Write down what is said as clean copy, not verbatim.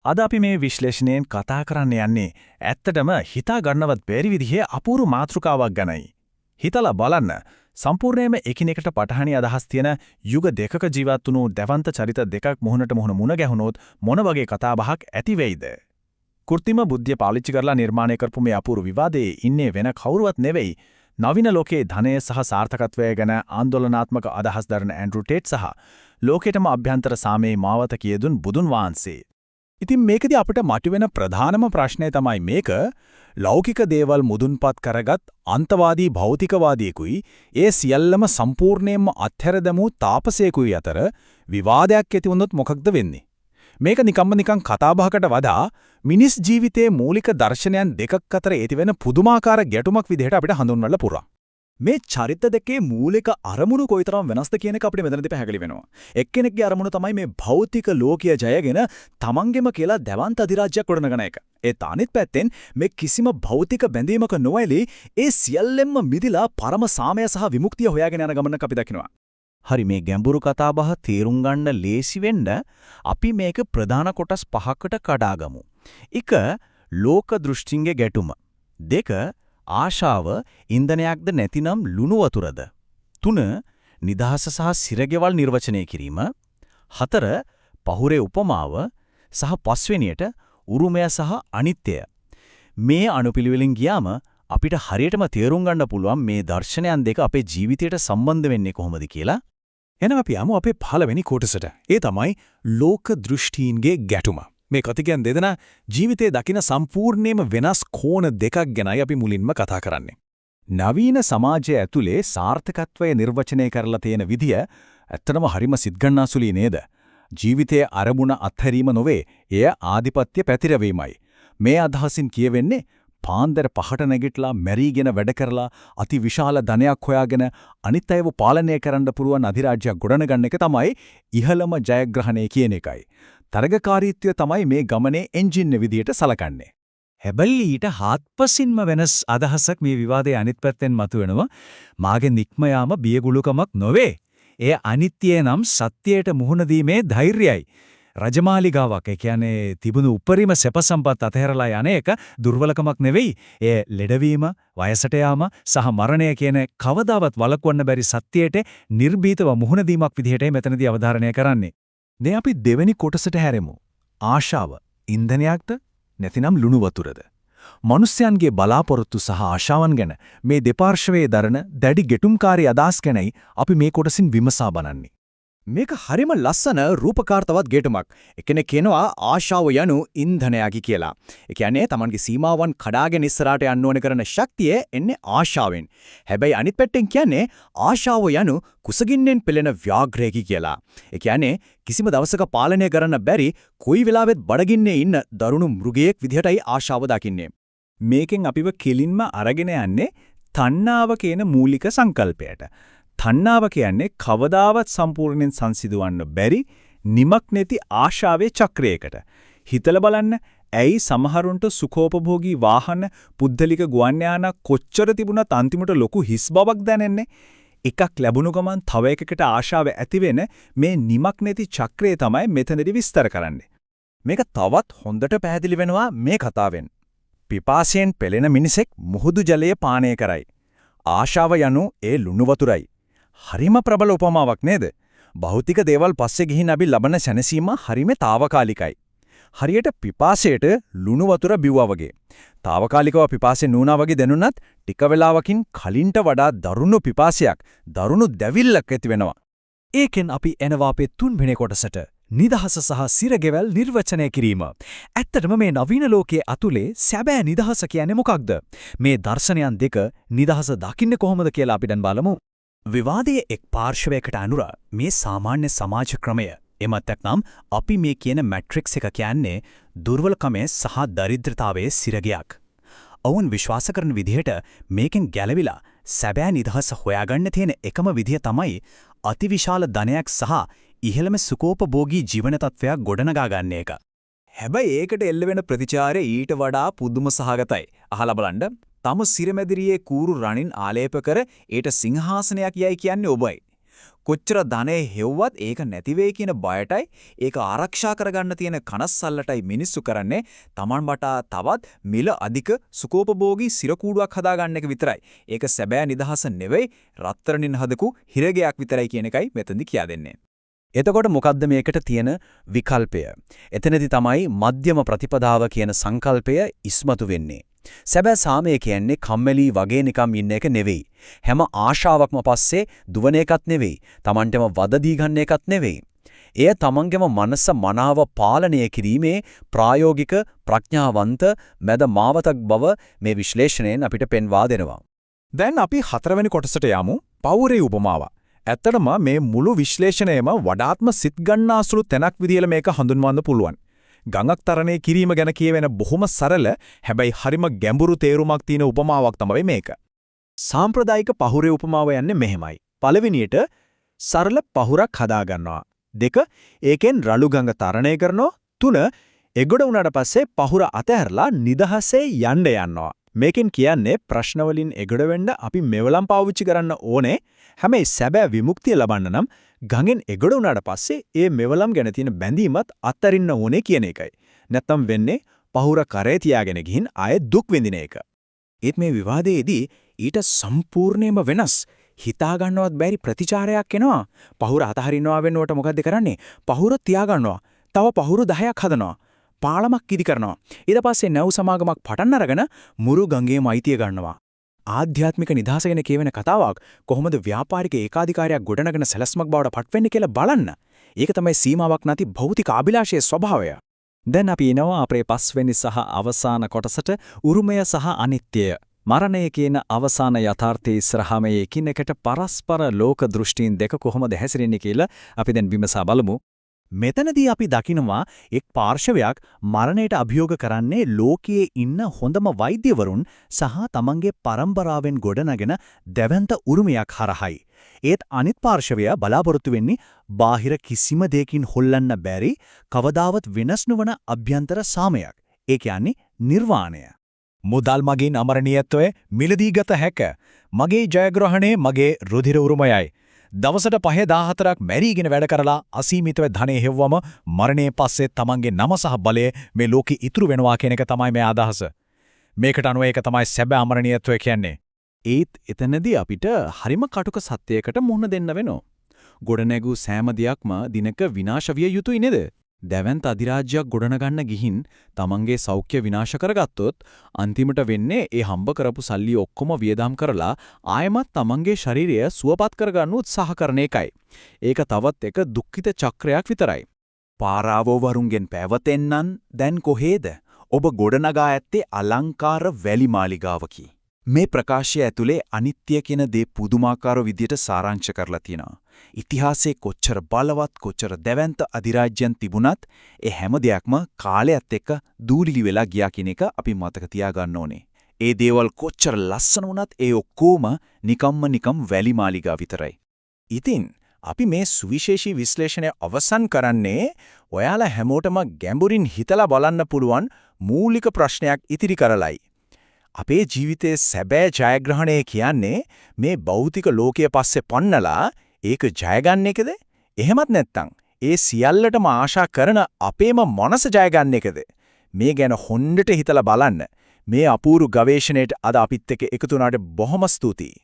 අද අපි මේ විශ්ලේෂණයෙන් කතා කරන්න යන්නේ ඇත්තටම හිතා ගන්නවත් බැරි විදිහේ අපූර්ව මාතෘකාවක් ගැනයි. හිතලා බලන්න සම්පූර්ණයෙන්ම එකිනෙකට පටහණි අදහස් තියෙන යුග දෙකක ජීවත් වුණු දැවන්ත චරිත දෙකක් මුහුණට මුහුණ ගැහුනොත් මොන වගේ කතාබහක් ඇති වෙයිද? කෘත්‍රිම බුද්ධිය පාවිච්චි කරලා නිර්මාණය කරපු මේ අපූර්ව විවාදයේ ඉන්නේ වෙන කවුරුවත් නෙවෙයි. නවීන ලෝකයේ ධනය සහ සාර්ථකත්වය ගැන ආందోලනාත්මක අදහස් දරන ඇන්ඩ්‍රු ටේට් සහ ලෝකෙටම අභ්‍යන්තර සාමයේ මාවත කියදුන් බුදුන් වහන්සේ. ඉතින් මේකදී අපිට මතුවෙන ප්‍රධානම ප්‍රශ්නය තමයි මේක ලෞකික දේවල් මුදුන්පත් කරගත් අන්තවාදී භෞතිකවාදියෙකුයි ඒ සියල්ලම සම්පූර්ණයෙන්ම අත්හැර දැමූ තාපසයෙකුයි අතර විවාදයක් ඇති වුණොත් මොකක්ද වෙන්නේ? මේක නිකන් කතාබහකට වඩා මිනිස් ජීවිතයේ මූලික දර්ශනයන් දෙකක් අතර ඇතිවෙන පුදුමාකාර ගැටුමක් විදිහට අපිට හඳුන්වලා පුරා. මේ චරිත දෙකේ මූලික අරමුණු කොයිතරම් වෙනස්ද කියන එක අපිට මෙතනදී පැහැදිලි වෙනවා. එක්කෙනෙක්ගේ අරමුණ තමයි මේ භෞතික ලෝකීය ජයගෙන තමන්ගෙම කියලා දැවන්ත අධිරාජ්‍යයක් ගොඩනගන එක. ඒත් අනිත් පැත්තෙන් මේ කිසිම භෞතික බැඳීමක නොඇලී ඒ සියල්ලෙන්ම මිදිලා පරම සාමය සහ විමුක්තිය හොයාගෙන යන ගමනක් අපි දකිනවා. හරි, මේ ගැඹුරු කතාබහ තේරුම් ගන්න ලේසි වෙන්න අපි මේක ප්‍රධාන කොටස් පහකට කඩාගමු. 1. ලෝක දෘෂ්ටිංගේ ගැටුම. 2. ආශාව ඉන්ධනයක්ද නැතිනම් ලුණු වතුරද? 3. නිදහස සහ සිරගෙවල් නිර්වචනය කිරීම. 4. පහුරේ උපමාව සහ 5වෙනියට උරුමය සහ අනිත්‍යය. මේ අනුපිළිවෙලින් ගියාම අපිට හරියටම තේරුම් ගන්න පුළුවන් මේ දර්ශනයන් දෙක අපේ ජීවිතයට සම්බන්ධ වෙන්නේ කොහොමද කියලා. එහෙනම් අපි යමු අපේ පළවෙනි කොටසට. ඒ තමයි ලෝක දෘෂ්ටීන්ගේ ගැටුම. මේ කතිකයන් දෙදෙනා ජීවිතයේ දකින සම්පූර්ණයෙන්ම වෙනස් කෝණ දෙකක් ගැනයි අපි මුලින්ම කතා කරන්නේ. නවීන සමාජය ඇතුලේ සාර්ථකත්වය නිර්වචනය කරලා තියෙන විදිය ඇත්තටම හරිම සිත්ගන්නාසුලී නේද? ජීවිතයේ අරමුණ අත්හැරීම නොවේ, එය ආධිපත්‍ය පැතිරවීමයි. මේ අදහසින් කියවෙන්නේ පාන්දර පහට නැගිටලා මැරීගෙන වැඩ කරලා අතිවිශාල ධනයක් හොයාගෙන අනිත් අයව පාලනය කරන්න පුළුවන් අධිරාජ්‍යයක් ගොඩනගන්න එක තමයි ඉහළම ජයග්‍රහණය කියන එකයි. තරගකාරීත්වය තමයි මේ ගමනේ එන්ජින් විදියට සලකන්නේ. හැබැයි ඊට හාත්පසින්ම වෙනස් අදහසක් මේ විවාදයේ අනිත් පැත්තෙන් මතුවෙනවා. මාගේ නික්ම යාම බියගුලුකමක් නොවේ. එය අනිත්‍ය නම් සත්‍යයට මුහුණ දීමේ ධෛර්යයයි. රජමාලිගාවක්, ඒ කියන්නේ තිබුණු උපරිම සැප සම්පත් අතහැරලා යන එක දුර්වලකමක් නෙවෙයි. එය ලෙඩවීම, වයසට යාම සහ මරණය කියන කවදාවත් වළක්වන්න බැරි සත්‍යයට නිර්භීතව මුහුණ දීමක් විදිහටයි මෙතනදී අවධාරණය කරන්නේ. දැන් අපි දෙවෙනි කොටසට හැරෙමු. ආශාව ඉන්ධනයක්ද නැතිනම් ලුණු වතුරද? මනුෂ්‍යයන්ගේ බලාපොරොත්තු සහ ආශාවන් ගැන මේ දෙපාර්ශවයේ දරන දැඩි ගැටුම්කාරී අදහස් ගැනයි අපි මේ කොටසින් විමසා බලන්නේ. මේක හරිම ලස්සන රූපකාර්තවත් ගැටුමක්. එක්කෙනෙක් කියනවා ආශාව යනු ඉන්ධනයකි කියලා. ඒ කියන්නේ Tamanගේ සීමාවන් කඩාගෙන ඉස්සරහට යන්න ඕන කරන ශක්තිය එන්නේ ආශාවෙන්. හැබැයි අනිත් පැත්තෙන් කියන්නේ ආශාව යනු කුසගින්නෙන් පෙළෙන ව්‍යාග්‍රයකි කියලා. ඒ කියන්නේ කිසිම දවසක පාලනය කරන්න බැරි කොයි වෙලාවෙත් බඩගින්නේ ඉන්න දරුණු මෘගයෙක් විදිහටයි ආශාව දකින්නේ. මේකෙන් අපිව කෙලින්ම අරගෙන යන්නේ තණ්හාව කියන මූලික සංකල්පයට. තණ්හාව කියන්නේ කවදාවත් සම්පූර්ණයෙන් සංසිඳවන්න බැරි නිමක් නැති ආශාවේ චක්‍රයකට. හිතලා බලන්න, ඇයි සමහරුන්ට සුඛෝපභෝගී වාහන, පුද්දලික ගුවන් යාන කොච්චර තිබුණත් අන්තිමට ලොකු හිස් බවක් දැනෙන්නේ? එකක් ලැබුණු ගමන් තව එකකට ආශාව ඇති වෙන මේ නිමක් නැති චක්‍රය තමයි මෙතනදී විස්තර කරන්නේ. මේක තවත් හොඳට පැහැදිලි වෙනවා මේ කතාවෙන්. පිපාසයෙන් පෙළෙන මිනිසෙක් මුහුදු ජලය පානය කරයි. ආශාව යනු ඒ ලුණු වතුරයි. හරිම ප්‍රබල උපමාවක් නේද? භෞතික දේවල් පස්සේ ගිහින් අපි ලබන සැනසීම හරිම తాවකාලිකයි. හරියට පිපාසයට ලුණු වතුර බිව්වා වගේ. తాවකාලිකව පිපාසෙ නුණා වගේ දැනුණත් ටික වෙලාවකින් කලින්ට වඩා දරුණු පිපාසයක්, දරුණු දැවිල්ලක් ඇති වෙනවා. ඒකෙන් අපි එනවා අපේ තුන්වෙනි කොටසට. නිදහස සහ සිරගෙවල් නිර්වචනය කිරීම. ඇත්තටම මේ නවීන ලෝකයේ අතුලේ සැබෑ නිදහස කියන්නේ මොකක්ද? මේ දර්ශනයන් දෙක නිදහස දකින්නේ කොහොමද කියලා අපි දැන් බලමු. විවාදයේ එක් පාර්ශවයකට අනුර මේ සාමාන්‍ය සමාජ ක්‍රමය, එමත් නැත්නම් අපි මේ කියන මැට්‍රික්ස් එක කියන්නේ දුර්වලකමේ සහ දරිද්‍රතාවයේ සිරගයක්. ඔවුන් විශ්වාස කරන විදිහට මේකෙන් ගැලවිලා සැබෑ නිදහස හොයාගන්න තියෙන එකම විදිය තමයි අතිවිශාල ධනයක් සහ ඉහළම සුඛෝපභෝගී ජීවන තත්ත්වයක් ගොඩනගා ගන්න එක. හැබැයි ඒකට එල්ල වෙන ප්‍රතිචාරය ඊට වඩා පුදුම සහගතයි. අහලා බලන්න. තම සිරමැදිරියේ කූරු රණින් ආලේප කර ඒට සිංහාසනයක් යයි කියන්නේ ඔබයි. කොච්චර ධනෙ හෙව්වත් ඒක නැති වෙයි කියන බයටයි ඒක ආරක්ෂා කරගන්න තියෙන කනස්සල්ලටයි මිනිස්සු කරන්නේ Taman වටා තවත් මිල අධික සුකෝපභෝගී සිරකූඩුවක් හදාගන්න එක විතරයි. ඒක සැබෑ නිදහස නෙවෙයි රත්තරන්ින් හදපු හිරගයක් විතරයි කියන එකයි මෙතනදි කියා දෙන්නේ. එතකොට මොකද්ද මේකට තියෙන විකල්පය? එතනදි තමයි මධ්‍යම ප්‍රතිපදාව කියන සංකල්පය ඉස්මතු වෙන්නේ. සැබෑ සාමය කියන්නේ කම්මැලි වගේ නිකම් ඉන්න එක නෙවෙයි. හැම ආශාවක්ම පස්සේ දුවන එකත් නෙවෙයි. Tamanටම වද දී ගන්න එකත් නෙවෙයි. එය තමන්ගේම මනස මනාව පාලනය කිරීමේ ප්‍රායෝගික ප්‍රඥාවන්ත මැද මාවතක් බව මේ විශ්ලේෂණයෙන් අපිට පෙන්වා දෙනවා. දැන් අපි 4 වෙනි කොටසට යමු. පෞරේ උපමාව. ඇත්තටම මේ මුළු විශ්ලේෂණයම වඩාත්ම සිත් ගන්නාසුළු තැනක් විදියට මේක හඳුන්වන්න පුළුවන්. ගඟක් තරණය කිරීම ගැන කියවෙන බොහොම සරල හැබැයි හරිම ගැඹුරු තේරුමක් තියෙන උපමාවක් තමයි මේක. සාම්ප්‍රදායික පහුරේ උපමාව යන්නේ මෙහෙමයි. පළවෙනියට සරල පහුරක් හදා ගන්නවා. 2 ඒකෙන් රළු ගඟ තරණය කරනවා. 3 එගොඩ වුණාට පස්සේ පහුර අතහැරලා නිදහසේ යන්න යනවා. මේකෙන් කියන්නේ ප්‍රශ්න වලින් එගොඩ වෙන්න අපි මෙවලම් පාවිච්චි කරන්න ඕනේ. හැබැයි සැබෑ විමුක්තිය ලබන්න නම් ගඟෙන් එගොඩ වුණාට පස්සේ ඒ මෙවලම් ගැන තියෙන බැඳීමත් අත්හරින්න ඕනේ කියන එකයි. නැත්තම් වෙන්නේ පහුර කරේ තියාගෙන ගිහින් ආයෙ දුක් විඳින එක. ඒත් මේ විවාදයේදී ඊට සම්පූර්ණයෙන්ම වෙනස් හිතා ගන්නවත් බැරි ප්‍රතිචාරයක් එනවා. පහුර අතහරිනවා වෙනුවට මොකද්ද කරන්නේ? පහුර තියාගන්නවා. තව පහුරු 10ක් හදනවා. පාලමක් ඉදි කරනවා. ඊට පස්සේ නැව් සමාගමක් පටන් අරගෙන මුරු ගඟේම අයිතිය ගන්නවා. ආධ්‍යාත්මික නිදහස ගැන කියවෙන කතාවක් කොහොමද ව්‍යාපාරික ඒකාධිකාරයක් ගොඩනගෙන සැලැස්මක් බවට පත්වෙන්නේ කියලා බලන්න. ඒක තමයි සීමාවක් නැති භෞතික අභිලාෂයේ ස්වභාවය. දැන් අපි එනවා අපේ 5 වෙනි සහ අවසාන කොටසට උරුමය සහ අනිත්‍යය. මරණය කියන අවසාන යථාර්ථයේ ඉස්සරහම එකිනෙකට පරස්පර ලෝක දෘෂ්ටීන් දෙක කොහොමද හැසිරෙන්නේ කියලා අපි දැන් විමසා බලමු. මෙතනදී අපි දකිනවා එක් පාර්ශවයක් මරණයට අභියෝග කරන්නේ ලෝකයේ ඉන්න හොඳම වෛද්‍යවරුන් සහ තමන්ගේ පරම්පරාවෙන් ගොඩනගෙන දැවැන්ත උරුමයක් හරහයි. ඒත් අනිත් පාර්ශවය බලාපොරොත්තු වෙන්නේ බාහිර කිසිම දෙයකින් හොල්ලන්න බැරි කවදාවත් වෙනස් නොවන අභ්‍යන්තර සාමයක්. ඒ කියන්නේ නිර්වාණය. මුදල් මගින් අමරණීයත්වය මිලදී ගත හැක. මගේ ජයග්‍රහණය මගේ රුධිර උරුමයයි. දවසට 5-14ක් මැරීගෙන වැඩ කරලා අසීමිතව ධනෙ හෙව්වම මරණයෙන් පස්සේ තමන්ගේ නම සහ බලය මේ ලෝකෙ ඉතුරු වෙනවා කියන එක තමයි මේ අදහස. මේකට අනුව ඒක තමයි සැබෑ අමරණීයත්වය කියන්නේ. ඒත් එතනදී අපිට හරිම කටුක සත්‍යයකට මුහුණ දෙන්න වෙනවා. ගොඩනැගූ සෑම දෙයක්ම දිනක විනාශ විය යුතුයි නේද? දැවැන්ත අධිරාජ්‍යයක් ගොඩනගන්න ගිහින් තමන්ගේ සෞඛ්‍ය විනාශ කරගත්තොත් අන්තිමට වෙන්නේ ඒ හම්බ කරපු සල්ලි ඔක්කොම වියදම් කරලා ආයෙමත් තමන්ගේ ශරීරය සුවපත් කරගන්න උත්සාහ කරන එකයි. ඒක තවත් එක දුක්ඛිත චක්‍රයක් විතරයි. පාරාවෝ වරුන්ගෙන් පැවතෙන්නන් දැන් කොහේද? ඔබ ගොඩනගා ඇත්තේ අලංකාර වැලි මාලිගාවකි. මේ ප්‍රකාශය ඇතුලේ අනිත්‍ය කියන දේ පුදුමාකාර විදියට සාරාංශ කරලා තියෙනවා. ඉතිහාසයේ කොච්චර බලවත් කොච්චර දැවැන්ත අධිරාජ්‍යයන් තිබුණත් ඒ හැම දෙයක්ම කාලයත් එක්ක දූලිලි වෙලා ගියා කියන එක අපි මතක තියාගන්න ඕනේ. ඒ දේවල් කොච්චර ලස්සන වුණත් ඒ ඔක්කොම නිකම් වැලි මාලිගා විතරයි. ඉතින් අපි මේ සුවිශේෂී විශ්ලේෂණය අවසන් කරන්නේ ඔයාලා හැමෝටම ගැඹුරින් හිතලා බලන්න පුළුවන් මූලික ප්‍රශ්නයක් ඉතිරි කරලයි. අපේ ජීවිතයේ සැබෑ ජයග්‍රහණය කියන්නේ මේ භෞතික ලෝකයේ පස්සේ පන්නලා ඒක ජයගන්න එකද? එහෙමත් නැත්නම් ඒ සියල්ලටම ආශා කරන අපේම මනස ජයගන්න එකද? මේ ගැන හොඳට හිතලා බලන්න. මේ අපූර්ව ගවේෂණයට අද අපිත් එක්ක එකතු වුණාට බොහොම ස්තුතියි.